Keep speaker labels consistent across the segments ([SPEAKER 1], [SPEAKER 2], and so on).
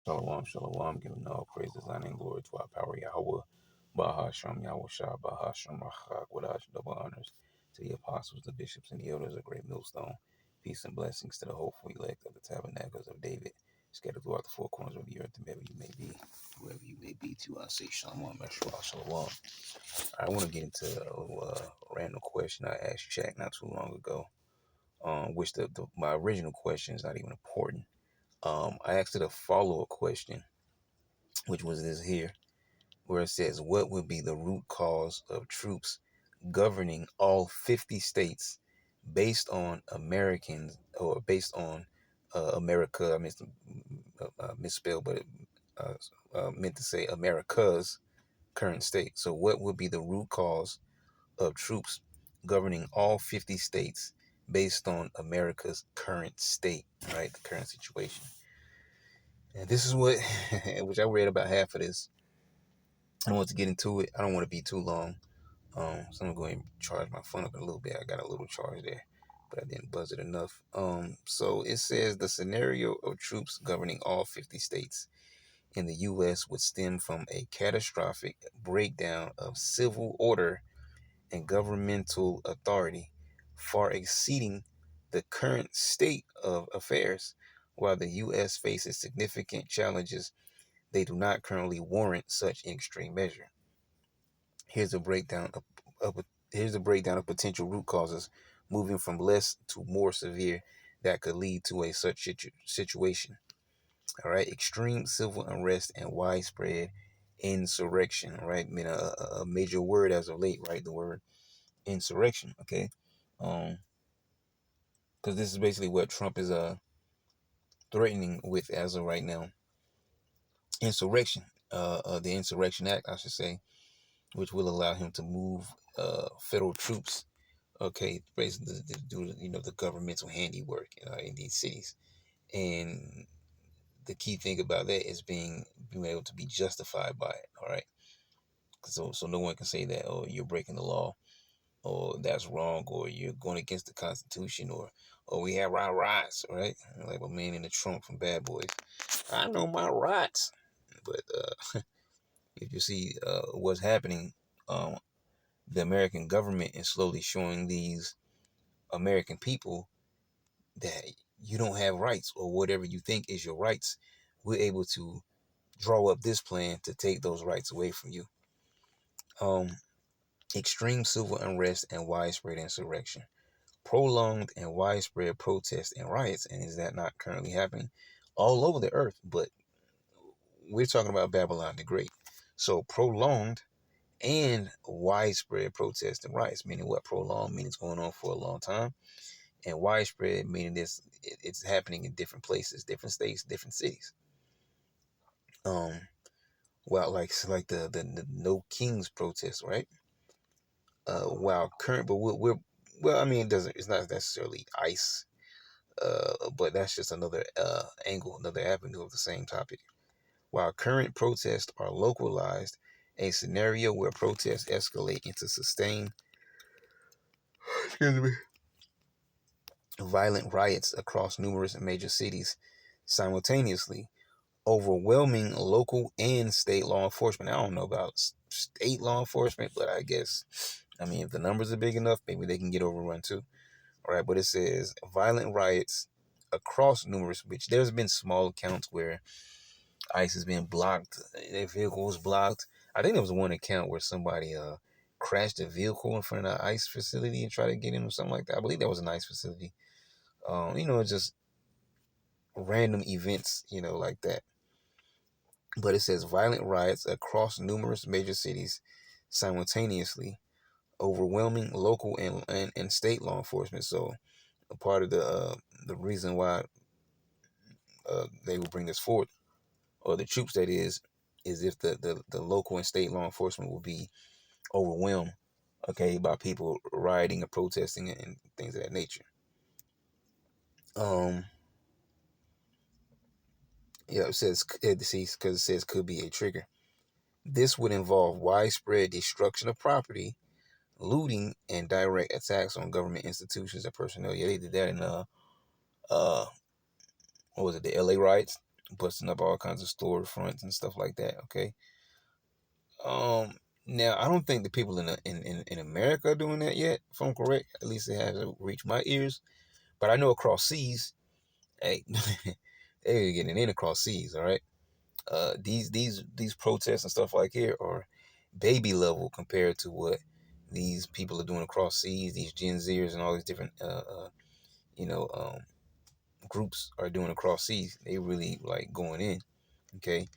[SPEAKER 1] Shalom, shalom, giving all praises, honor, and glory to our power, Yahweh, Bahasham, Yahweh Shah, Bahasham, Rachak, Wadash, double honors to the apostles, the bishops, and the elders of Great Millstone. Peace and blessings to the hopeful elect of the tabernacles of David, scattered throughout the four corners of the earth, and wherever you may be, to us, say Shalom, Meshua, Shalom. I want to get into a random question I asked Shaq not too long ago, which my original question is not even important. I asked it a follow-up question, which was this here, where it says, what would be the root cause of troops governing all 50 states based on Americans, or based on America? I misspelled, but it meant to say America's current state. So what would be the root cause of troops governing all 50 states based on America's current state, right? The current situation. And this is what, which I read about half of this. I don't want to get into it. I don't want to be too long. So I'm going to go ahead and charge my phone up a little bit. I got a little charge there, but I didn't buzz it enough. So it says the scenario of troops governing all 50 states in the U.S. would stem from a catastrophic breakdown of civil order and governmental authority, far exceeding the current state of affairs. While the U.S. faces significant challenges, they do not currently warrant such extreme measure. Here's a breakdown of potential root causes, moving from less to more severe, that could lead to a such situation. All right, extreme civil unrest and widespread insurrection. All right, I mean a major word as of late, right? The word insurrection. Okay, because this is basically what Trump is threatening with as of right now. Insurrection, the Insurrection Act, I should say, which will allow him to move federal troops, okay, basically to do the governmental handiwork in these cities. And the key thing about that is being able to be justified by it. All right, so no one can say that, oh, you're breaking the law, or that's wrong, or you're going against the Constitution, or we have our rights, right? Like a man in the trunk from Bad Boys. I know my rights. But if you see what's happening, the American government is slowly showing these American people that you don't have rights, or whatever you think is your rights. We're able to draw up this plan to take those rights away from you. Extreme civil unrest and widespread insurrection. Prolonged and widespread protests and riots. And is that not currently happening all over the earth? But we're talking about Babylon the Great. So prolonged and widespread protests and riots, meaning what? Prolonged means it's going on for a long time, and widespread meaning it's happening in different places, different states, different cities. Well, like the No Kings protest, right? While current, but we're well, I mean, it's not necessarily ICE, but that's just another angle, another avenue of the same topic. While current protests are localized, a scenario where protests escalate into sustained violent riots across numerous major cities simultaneously, overwhelming local and state law enforcement. I don't know about state law enforcement, but I guess, I mean, if the numbers are big enough, maybe they can get overrun too. All right, but it says violent riots across numerous, which there's been small accounts where ICE has been blocked, their vehicle was blocked. I think there was one account where somebody crashed a vehicle in front of an ICE facility and tried to get in or something like that. I believe that was an ICE facility. Just random events, like that. But it says violent riots across numerous major cities simultaneously, overwhelming local and state law enforcement. So a part of the reason why they will bring this forward, or the troops that is if the local and state law enforcement will be overwhelmed, okay, by people rioting or protesting and things of that nature. It says, because it says could be a trigger. This would involve widespread destruction of property, looting, and direct attacks on government institutions and personnel. Yeah, they did that in what was it, the LA riots? busting up all kinds of storefronts and stuff like that. Okay. Um, Now I don't think the people in America are doing that yet. If I'm correct, at least it hasn't reached my ears. But I know across seas, hey, they're getting in across seas. All right. These protests and stuff like here are baby level compared to what these people are doing across seas. These Gen Zers and all these different you know groups are doing across seas. They really like going in. Okay.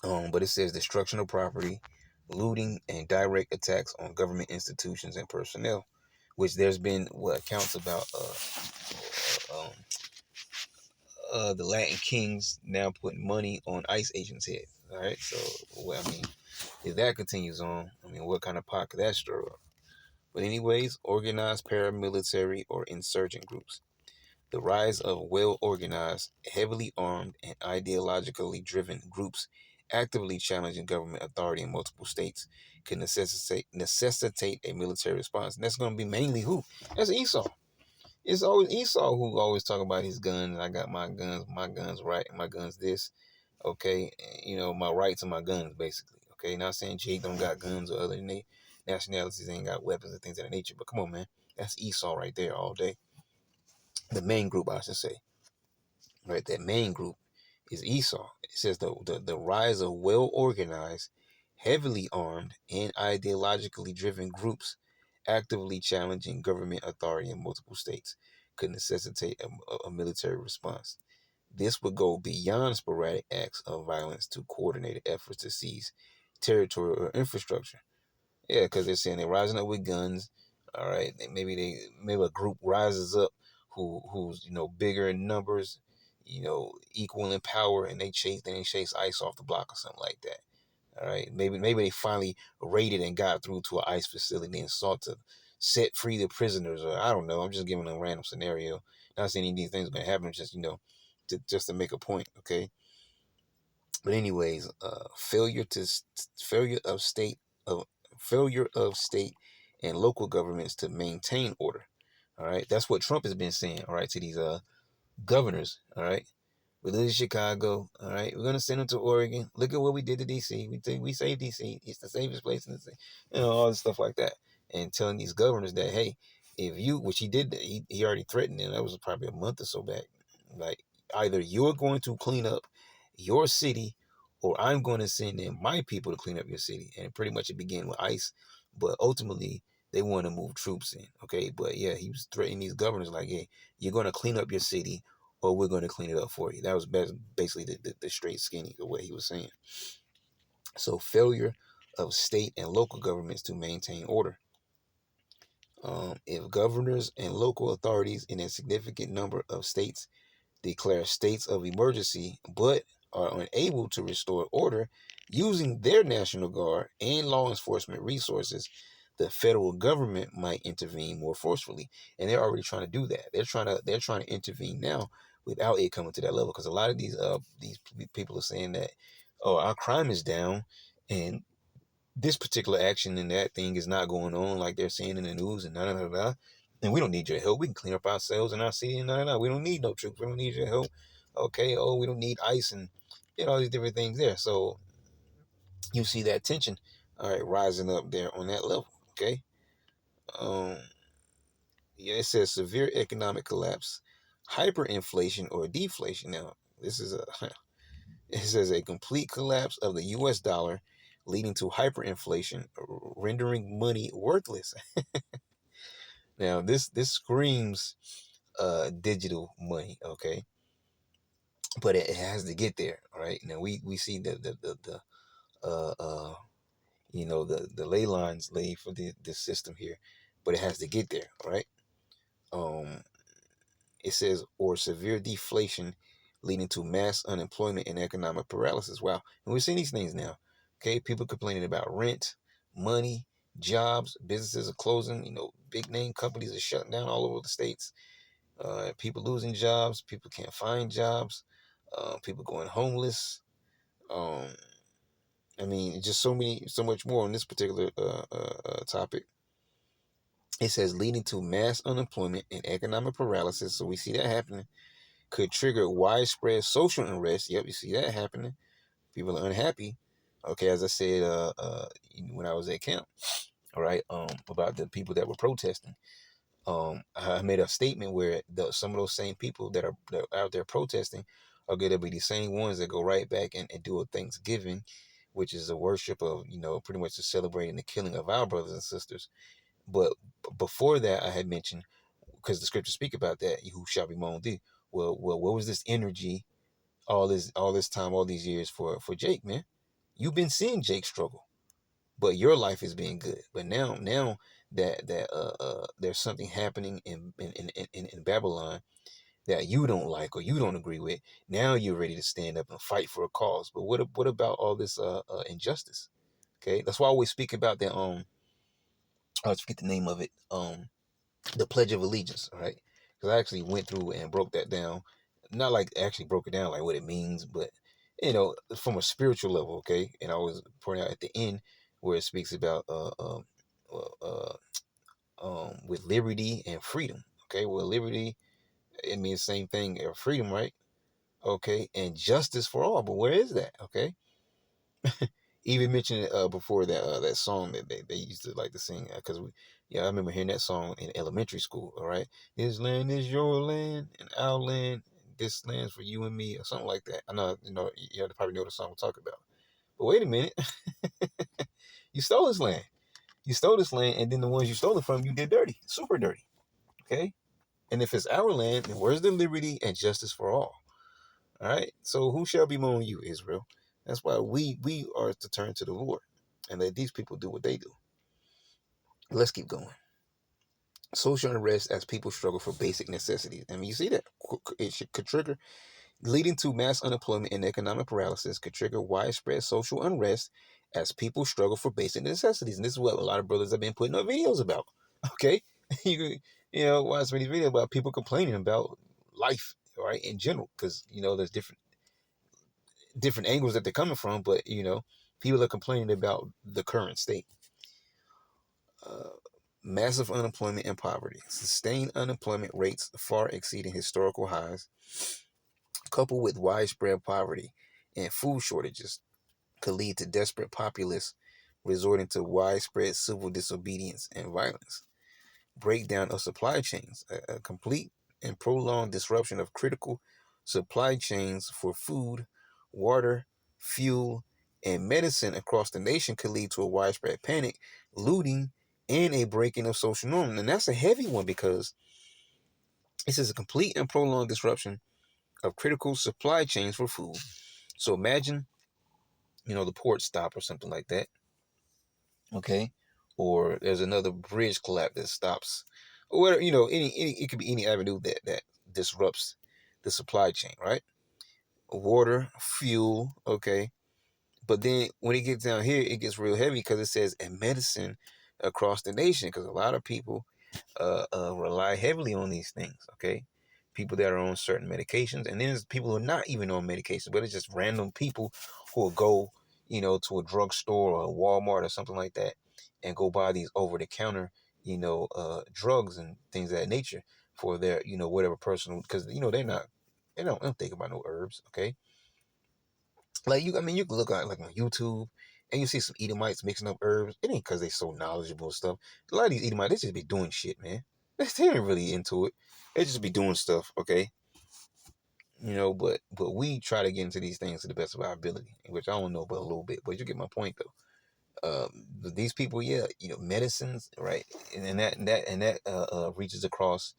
[SPEAKER 1] But it says destruction of property, looting, and direct attacks on government institutions and personnel, which there's been what accounts about the Latin kings now putting money on ICE agents' heads. All right, so well, I mean, if that continues on, I mean, what kind of pot could that stir up? But anyways, organized paramilitary or insurgent groups. The rise of well-organized, heavily armed, and ideologically driven groups actively challenging government authority in multiple states could necessitate a military response. And that's going to be mainly who? That's Esau. It's always Esau who always talk about his guns. I got my guns right, and my guns this. Okay, you know, my rights and my guns, basically. Okay, not saying Jake don't got guns or other nationalities ain't got weapons and things of that nature, but come on, man. That's Esau right there all day. The main group, I should say. Right, that main group is Esau. It says the rise of well-organized, heavily armed, and ideologically driven groups actively challenging government authority in multiple states could necessitate a military response. This would go beyond sporadic acts of violence to coordinated efforts to seize territory or infrastructure. Yeah, because they're saying they're rising up with guns. All right, maybe a group rises up who's bigger in numbers, equal in power, and they chase ICE off the block or something like that. All right, maybe they finally raided and got through to an ICE facility and sought to set free the prisoners, or I don't know. I'm just giving a random scenario. Not saying any of these things are gonna happen. Just to make a point. Okay. But anyways, failure of state of failure of state and local governments to maintain order. All right, that's what Trump has been saying. All right, to these governors. All right, we live in Chicago. All right, we're gonna send them to Oregon. Look at what we did to DC. We think we saved DC. It's the safest place in the state. All this stuff like that, and telling these governors that hey, if you, which he did, he already threatened them. That was probably a month or so back. Like either you're going to clean up your city, or I'm going to send in my people to clean up your city. And pretty much it began with ICE, but ultimately they want to move troops in. Okay, but yeah, he was threatening these governors like, hey, you're going to clean up your city or we're going to clean it up for you. That was basically the straight skinny the way he was saying. So failure of state and local governments to maintain order. If governors and local authorities in a significant number of states declare states of emergency but are unable to restore order using their National Guard and law enforcement resources, the federal government might intervene more forcefully. And they're already trying to do that. They're trying to intervene now without it coming to that level, because a lot of these people are saying that, oh, our crime is down and this particular action and that thing is not going on like they're saying in the news and and we don't need your help. We can clean up ourselves in our city and we don't need no troops. We don't need your help. Okay. Oh, we don't need ICE and all these different things there. So you see that tension, all right, rising up there on that level. Okay. Um, yeah, it says severe economic collapse, hyperinflation or deflation. Now, this is a it says a complete collapse of the U.S. dollar, leading to hyperinflation, rendering money worthless. Now, this screams digital money, okay, but it has to get there. All right. Now we see the uh uh the ley lines laid for this system here, but it has to get there. All right. Um, it says or severe deflation, leading to mass unemployment and economic paralysis. Wow, and we're seeing these things now. Okay, people complaining about rent, money, jobs, businesses are closing. Big name companies are shutting down all over the states. People losing jobs, people can't find jobs, people going homeless. Um, I mean, just so much more on this particular topic. It says leading to mass unemployment and economic paralysis. So we see that happening could trigger widespread social unrest. Yep, you see that happening. People are unhappy. Okay, as I said, when I was at camp, all right, about the people that were protesting. I made a statement where some of those same people that are out there protesting are going to be the same ones that go right back and do a Thanksgiving, which is a worship of, pretty much just celebrating the killing of our brothers and sisters. But before that, I had mentioned, because the scriptures speak about that, who shall be mourned thee. Well, what was this energy all this time, all these years for Jake, man? You've been seeing Jake struggle, but your life is being good. But now that there's something happening in Babylon that you don't like or you don't agree with, now you're ready to stand up and fight for a cause. But what about all this injustice? Okay, that's why I always speak about that. I forget the name of it. The Pledge of Allegiance. All right, because I actually went through and broke that down. Not like actually broke it down like what it means, but from a spiritual level. Okay, and I was pointing out at the end where it speaks about uh, with liberty and freedom. Okay, well, liberty, it means the same thing as freedom, right? Okay, and justice for all. But where is that? Okay, even mentioned before that song that they used to like to sing, because I remember hearing that song in elementary school. All right, this land is your land and our land. This land's for you and me, or something like that. I know you probably know the song we're talking about. But wait a minute, you stole this land. You stole this land, and then the ones you stole it from, you did dirty, super dirty. Okay, and if it's our land, then where's the liberty and justice for all? All right. So who shall bemoan you, Israel? That's why we are to turn to the Lord and let these people do what they do. Let's keep going. Social unrest as people struggle for basic necessities. I mean, you see that could trigger, leading to mass unemployment and economic paralysis, could trigger widespread social unrest as people struggle for basic necessities. And this is what a lot of brothers have been putting up videos about. Okay, watch these videos about people complaining about life, right, in general, because there's different angles that they're coming from, but people are complaining about the current state. Uh, Massive unemployment and poverty, sustained unemployment rates far exceeding historical highs, coupled with widespread poverty and food shortages, could lead to desperate populists resorting to widespread civil disobedience and violence. Breakdown of supply chains, a complete and prolonged disruption of critical supply chains for food, water, fuel, and medicine across the nation could lead to a widespread panic, looting, and a breaking of social norms. And that's a heavy one because this is a complete and prolonged disruption of critical supply chains for food. So imagine, the port stop or something like that. Okay. Or there's another bridge collapse that stops, or whatever, any it could be any avenue that disrupts the supply chain, right? Water, fuel, okay. But then when it gets down here, it gets real heavy because it says and medicine across the nation, because a lot of people rely heavily on these things, okay? People that are on certain medications, and then there's people who are not even on medications, but it's just random people who will go, to a drugstore or a Walmart or something like that and go buy these over-the-counter, drugs and things of that nature for their, whatever personal, because, they don't think about no herbs, okay? Like you can look at like on YouTube and you see some Edomites mixing up herbs. It ain't because they so knowledgeable and stuff. A lot of these Edomites, they just be doing shit, man. They ain't really into it. They just be doing stuff, okay? But we try to get into these things to the best of our ability, which I don't know but a little bit. But you get my point though. These people, yeah, medicines, right? And that reaches across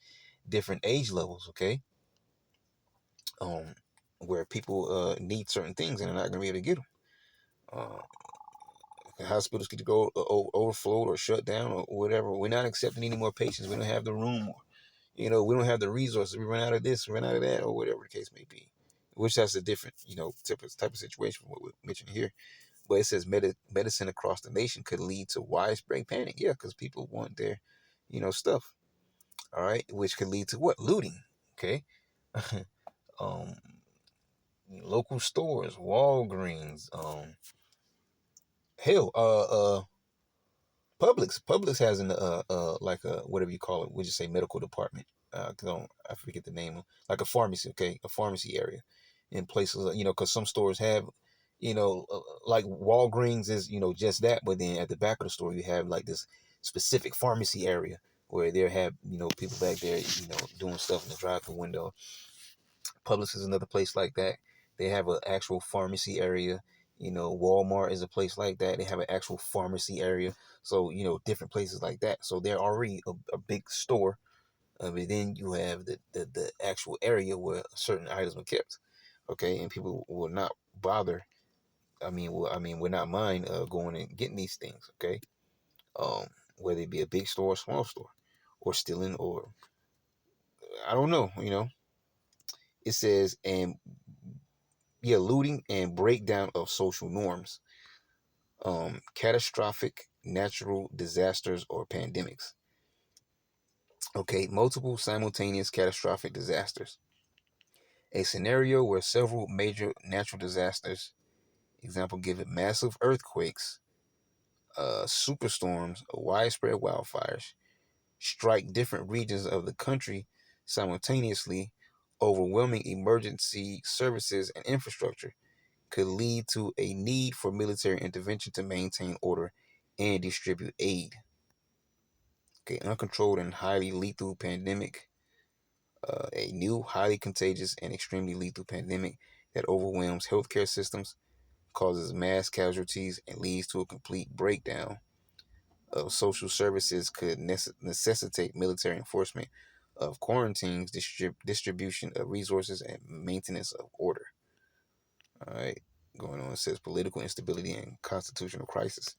[SPEAKER 1] different age levels, okay? Um, where people need certain things and they're not gonna be able to get them. Uh, Hospitals could go overflowed or shut down or whatever. We're not accepting any more patients. We don't have the room, or we don't have the resources. We run out of this, run out of that, or whatever the case may be. Which that's a different, type of situation from what we mentioned here. But it says medicine across the nation could lead to widespread panic. Yeah, because people want their, stuff. All right, which could lead to what? Looting. Okay. um, Local stores, Walgreens, hell, Publix has an like a whatever you call it, we just say medical department. I forget the name of, like a pharmacy, okay, a pharmacy area in places, because some stores have, like Walgreens is, just that, but then at the back of the store you have like this specific pharmacy area where they have, people back there, doing stuff in the drive-through window. Publix is another place like that. They have an actual pharmacy area. Walmart is a place like that. They have an actual pharmacy area. So, different places like that. So they're already a big store. But then you have the actual area where certain items are kept. Okay, and people will not bother. Would not mind going and getting these things. Okay, whether it be a big store or small store, or stealing, or I don't know. It says, and yeah, looting and breakdown of social norms, catastrophic natural disasters or pandemics. Okay, multiple simultaneous catastrophic disasters. A scenario where several major natural disasters, example given, massive earthquakes, superstorms, widespread wildfires, strike different regions of the country simultaneously, overwhelming emergency services and infrastructure, could lead to a need for military intervention to maintain order and distribute aid. Okay, uncontrolled and highly lethal pandemic, a new, highly contagious, and extremely lethal pandemic that overwhelms healthcare systems, causes mass casualties, and leads to a complete breakdown of social services, could necessitate military enforcement of quarantines, distribution of resources, and maintenance of order. All right, going on, it says political instability and constitutional crisis,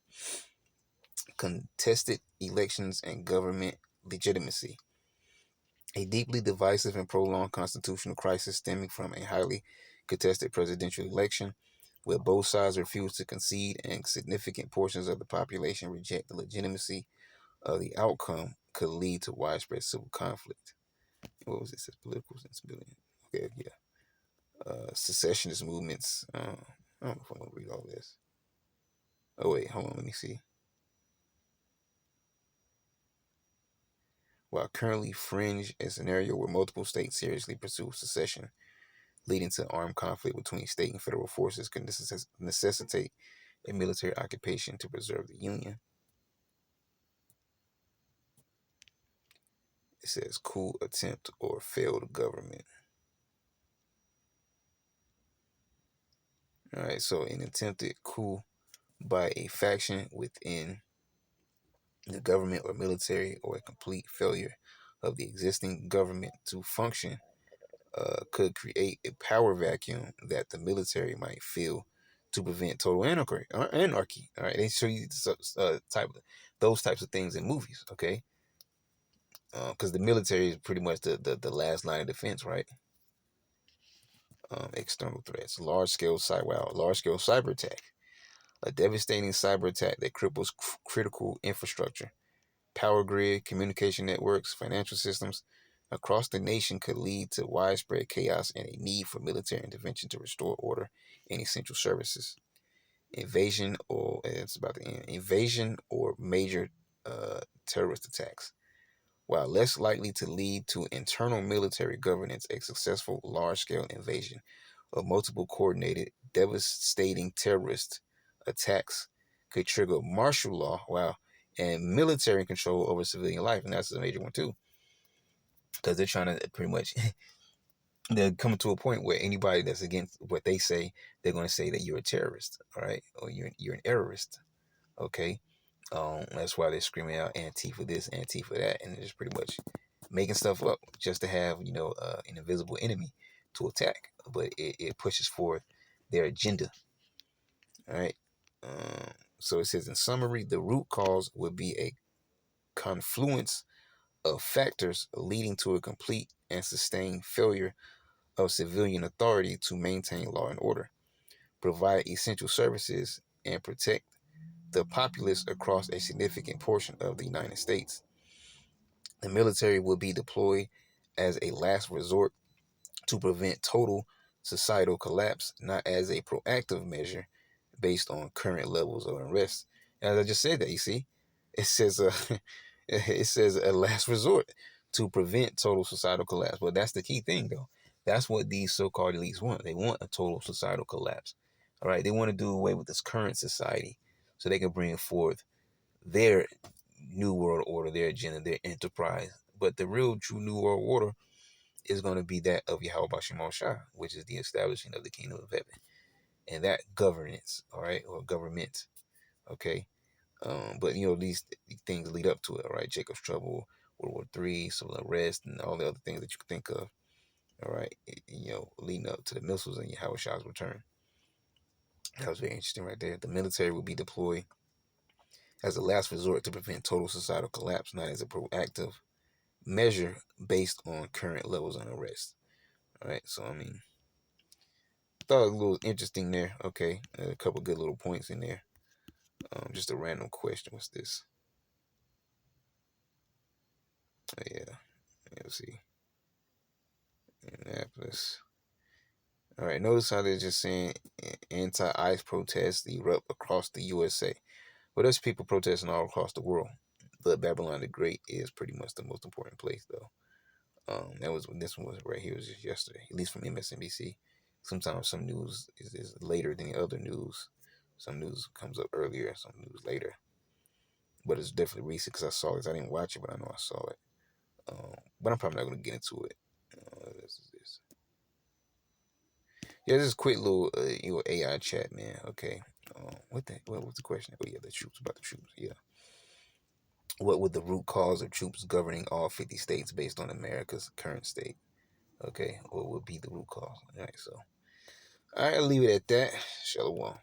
[SPEAKER 1] contested elections and government legitimacy. A deeply divisive and prolonged constitutional crisis stemming from a highly contested presidential election where both sides refuse to concede and significant portions of the population reject the legitimacy of the outcome could lead to widespread civil conflict. What was it? It says political instability. Okay, yeah. Secessionist movements. I don't know if I'm going to read all this. Oh, wait, hold on, let me see. While currently fringe, a scenario where multiple states seriously pursue secession, leading to armed conflict between state and federal forces, can necessitate a military occupation to preserve the Union. It says coup attempt or failed government. All right, so an attempted coup by a faction within the government or military, or a complete failure of the existing government to function, could create a power vacuum that the military might fill to prevent total anarchy. All right, they show you those types of things in movies. Okay, because the military is pretty much the last line of defense, right? External threats, large scale cyber attack, a devastating cyber attack that cripples critical infrastructure, power grid, communication networks, financial systems across the nation, could lead to widespread chaos and a need for military intervention to restore order and essential services. Invasion or it's about the invasion or major terrorist attacks. While less likely to lead to internal military governance, a successful large-scale invasion of multiple coordinated, devastating terrorist attacks could trigger martial law, and military control over civilian life, and that's a major one too, because they're trying to pretty much they're coming to a point where anybody that's against what they say, they're going to say that you're a terrorist, all right, or you're an terrorist, okay. That's why they're screaming out Antifa this, Antifa that, and they're just pretty much making stuff up just to have an invisible enemy to attack, but it pushes forth their agenda. All right. So it says, in summary, the root cause would be a confluence of factors leading to a complete and sustained failure of civilian authority to maintain law and order, provide essential services, and protect the populace across a significant portion of the United States. The military will be deployed as a last resort to prevent total societal collapse, not as a proactive measure based on current levels of unrest. As I just said that, you see, it says it says a last resort to prevent total societal collapse. But that's the key thing, though. That's what these so-called elites want. They want a total societal collapse. All right, they want to do away with this current society so they can bring forth their new world order, their agenda, their enterprise. But the real true new world order is going to be that of Yahweh Bashim Shah, which is the establishing of the kingdom of heaven. And that governance, all right, or government, okay? But, these things lead up to it, all right? Jacob's Trouble, World War III, Civil Unrest, and all the other things that you can think of, all right? Leading up to the missiles and Yahweh Shah's return. That was very interesting right there. The military will be deployed as a last resort to prevent total societal collapse, not as a proactive measure based on current levels of unrest. All right, so I thought it was a little interesting there. Okay, a couple good little points in there. Just a random question. What's this? Yeah, let's see. Indianapolis. All right, notice how they're just saying anti-ICE protests erupt across the USA. Well, there's people protesting all across the world. But Babylon the Great is pretty much the most important place, though. This one was right here. It was just yesterday, at least from MSNBC. Sometimes some news is later than the other news. Some news comes up earlier, some news later. But it's definitely recent because I saw this. I didn't watch it, but I know I saw it. But I'm probably not going to get into it. This is this. Yeah, this is a quick little AI chat, man. Okay. What was the question? Oh yeah, the troops, about the troops. Yeah. What would the root cause of troops governing all 50 states based on America's current state? Okay, what would be the root cause? All right, so I'll leave it at that. Shalom.